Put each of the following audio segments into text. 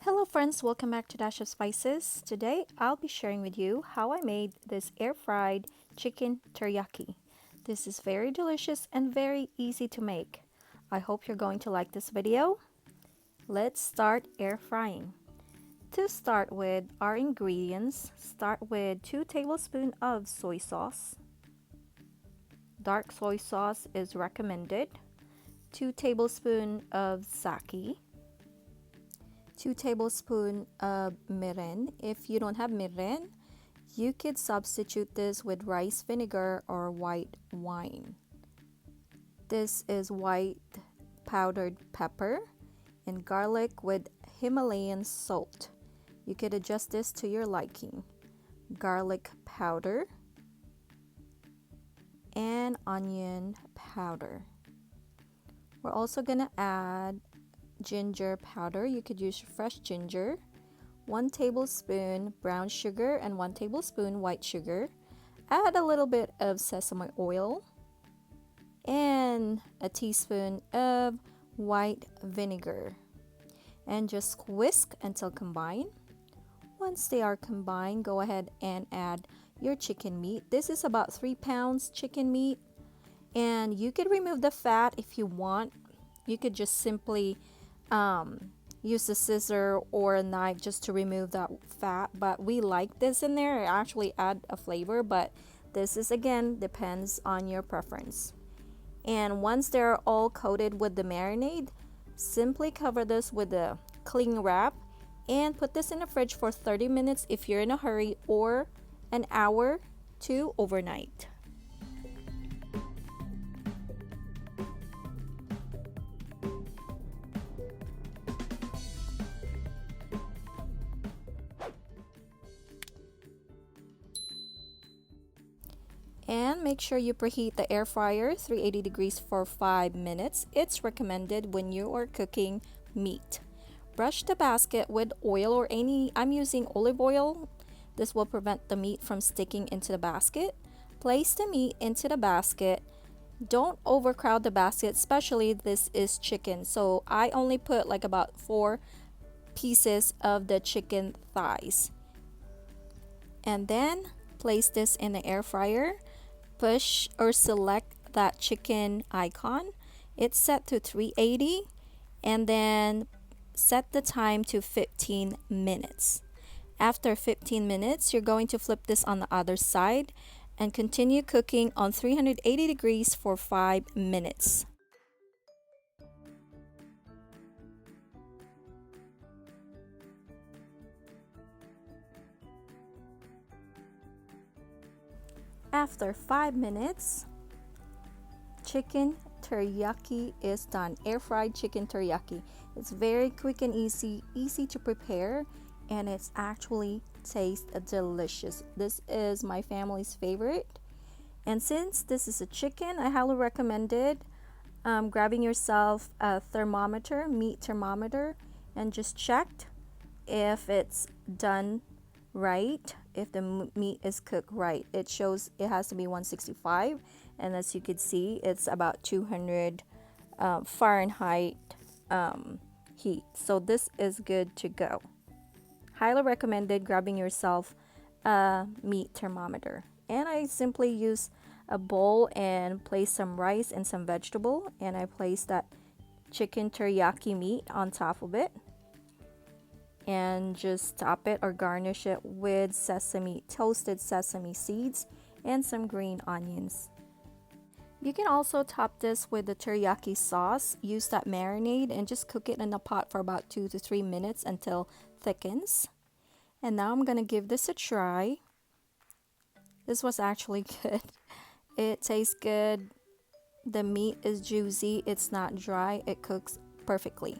Hello friends, welcome back to Dash of Spices. Today I'll be sharing with you how I made this air fried chicken teriyaki. This is very delicious and very easy to make. I hope you're going to like this video. Let's start air frying. To start with our ingredients, start with 2 tablespoons of soy sauce. Dark soy sauce is recommended. 2 tablespoons of sake. 2 tablespoons of mirin. If you don't have mirin, you could substitute this with rice vinegar or white wine. This is white powdered pepper and garlic with Himalayan salt. You could adjust this to your liking. Garlic powder and onion powder. We're also gonna add ginger powder. You could use fresh ginger, 1 tablespoon brown sugar and 1 tablespoon white sugar. Add a little bit of sesame oil and a teaspoon of white vinegar, and just whisk until combined. Once they are combined, go ahead and add your chicken meat. This is about 3 pounds chicken meat, and you could remove the fat if you want. You could just simply use a scissor or a knife just to remove that fat, but we like this in there. It actually add a flavor, but this is again depends on your preference. And once they're all coated with the marinade, simply cover this with a cling wrap and put this in the fridge for 30 minutes if you're in a hurry, or an hour to overnight. And make sure you preheat the air fryer 380 degrees for 5 minutes. It's recommended when you are cooking meat. Brush the basket with oil or I'm using olive oil. This will prevent the meat from sticking into the basket. Place the meat into the basket. Don't overcrowd the basket, especially this is chicken. So I only put like about 4 pieces of the chicken thighs. And then place this in the air fryer. Push or select that chicken icon. It's set to 380, and then set the time to 15 minutes. After 15 minutes, you're going to flip this on the other side and continue cooking on 380 degrees for 5 minutes. After 5 minutes, chicken teriyaki is done. Air fried chicken teriyaki. It's very quick and easy to prepare, and it's actually tastes delicious. This is my family's favorite. And since this is a chicken, I highly recommend it. Grabbing yourself a thermometer, meat thermometer, and just check if it's done right, if the meat is cooked right. It shows it has to be 165, and as you can see, it's about 200 Fahrenheit heat. So this is good to go. Highly recommended grabbing yourself a meat thermometer. And I simply use a bowl and place some rice and some vegetable, and I place that chicken teriyaki meat on top of it, and just top it or garnish it with toasted sesame seeds and some green onions. You can also top this with the teriyaki sauce. Use that marinade and just cook it in a pot for about 2 to 3 minutes until thickens. And now I'm gonna give this a try. This was actually good. It tastes good. The meat is juicy, it's not dry, it cooks perfectly.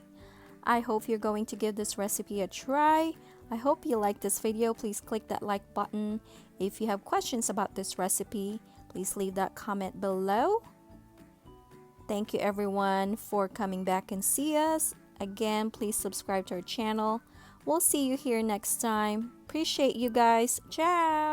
I hope you're going to give this recipe a try. I hope you like this video. Please click that like button. If you have questions about this recipe, please leave that comment below. Thank you everyone for coming back and see us. Again, please subscribe to our channel. We'll see you here next time. Appreciate you guys. Ciao!